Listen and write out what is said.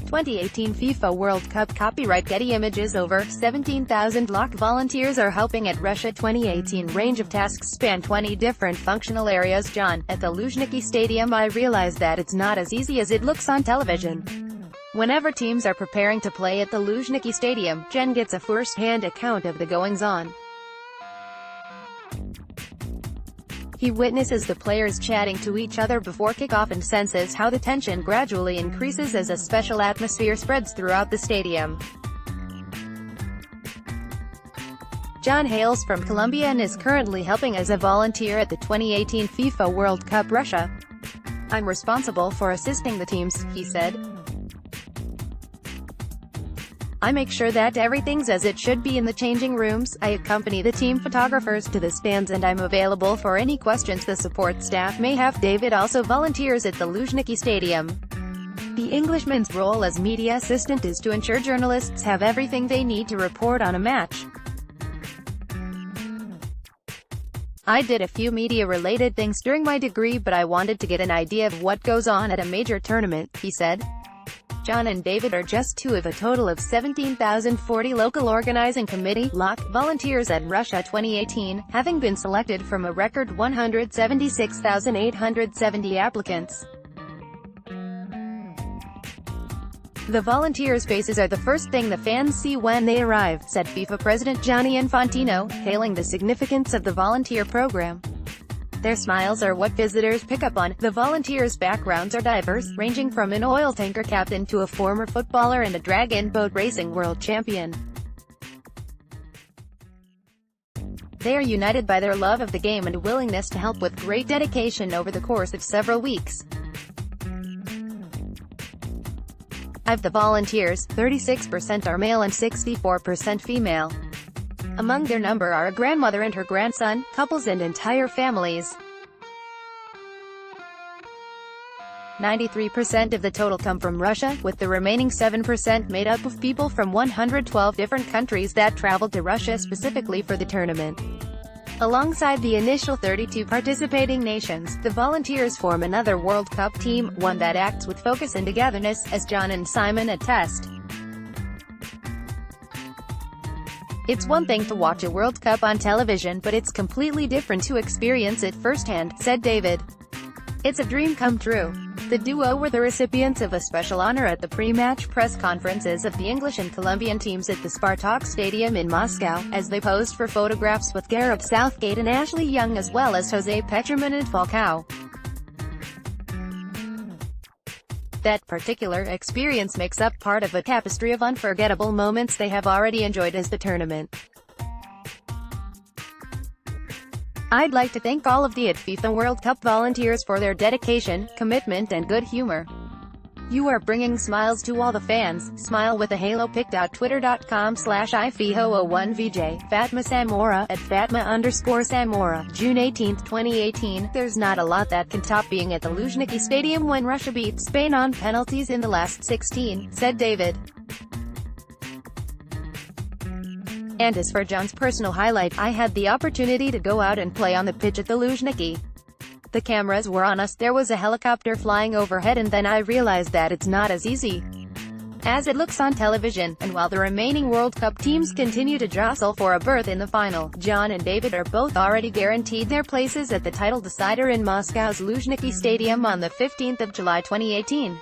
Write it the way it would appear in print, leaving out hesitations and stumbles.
2018 FIFA World Cup copyright Getty Images. Over 17,000 LOC volunteers are helping at Russia 2018. Range of tasks span 20 different functional areas. John, at the Luzhniki Stadium I realized that it's not as easy as it looks on television. Whenever teams are preparing to play at the Luzhniki Stadium, Jen gets a first-hand account of the goings-on. He witnesses the players chatting to each other before kickoff and senses how the tension gradually increases as a special atmosphere spreads throughout the stadium. John hails from Colombia and is currently helping as a volunteer at the 2018 FIFA World Cup Russia. "I'm responsible for assisting the teams," he said. "I make sure that everything's as it should be in the changing rooms. I accompany the team photographers to the stands and I'm available for any questions the support staff may have." David also volunteers at the Luzhniki Stadium. The Englishman's role as media assistant is to ensure journalists have everything they need to report on a match. "I did a few media-related things during my degree, but I wanted to get an idea of what goes on at a major tournament," he said. John and David are just two of a total of 17,040 local organizing committee (LOC) volunteers at Russia 2018, having been selected from a record 176,870 applicants. "The volunteers' faces are the first thing the fans see when they arrive," said FIFA President Gianni Infantino, hailing the significance of the volunteer program. "Their smiles are what visitors pick up on." The volunteers' backgrounds are diverse, ranging from an oil tanker captain to a former footballer and a dragon boat racing world champion. They are united by their love of the game and a willingness to help with great dedication over the course of several weeks. Of the volunteers, 36% are male and 64% female. Among their number are a grandmother and her grandson, couples and entire families. 93% of the total come from Russia, with the remaining 7% made up of people from 112 different countries that traveled to Russia specifically for the tournament. Alongside the initial 32 participating nations, the volunteers form another World Cup team, one that acts with focus and togetherness, as John and Simon attest. "It's one thing to watch a World Cup on television, but it's completely different to experience it firsthand," said David. "It's a dream come true." The duo were the recipients of a special honor at the pre-match press conferences of the English and Colombian teams at the Spartak Stadium in Moscow, as they posed for photographs with Gareth Southgate and Ashley Young as well as Jose Petroman and Falcao. That particular experience makes up part of a tapestry of unforgettable moments they have already enjoyed as the tournament. "I'd like to thank all of the at FIFA World Cup volunteers for their dedication, commitment and good humor. You are bringing smiles to all the fans." Smile with a halo picked out twitter.com/ifiho01vj, Fatma Samora, at Fatma_Samora, June 18, 2018. "There's not a lot that can top being at the Luzhniki Stadium when Russia beat Spain on penalties in the last 16, said David. And as for John's personal highlight, "I had the opportunity to go out and play on the pitch at the Luzhniki. The cameras were on us, there was a helicopter flying overhead and then I realized that it's not as easy as it looks on television." And while the remaining World Cup teams continue to jostle for a berth in the final, John and David are both already guaranteed their places at the title decider in Moscow's Luzhniki Stadium on the 15th of July 2018.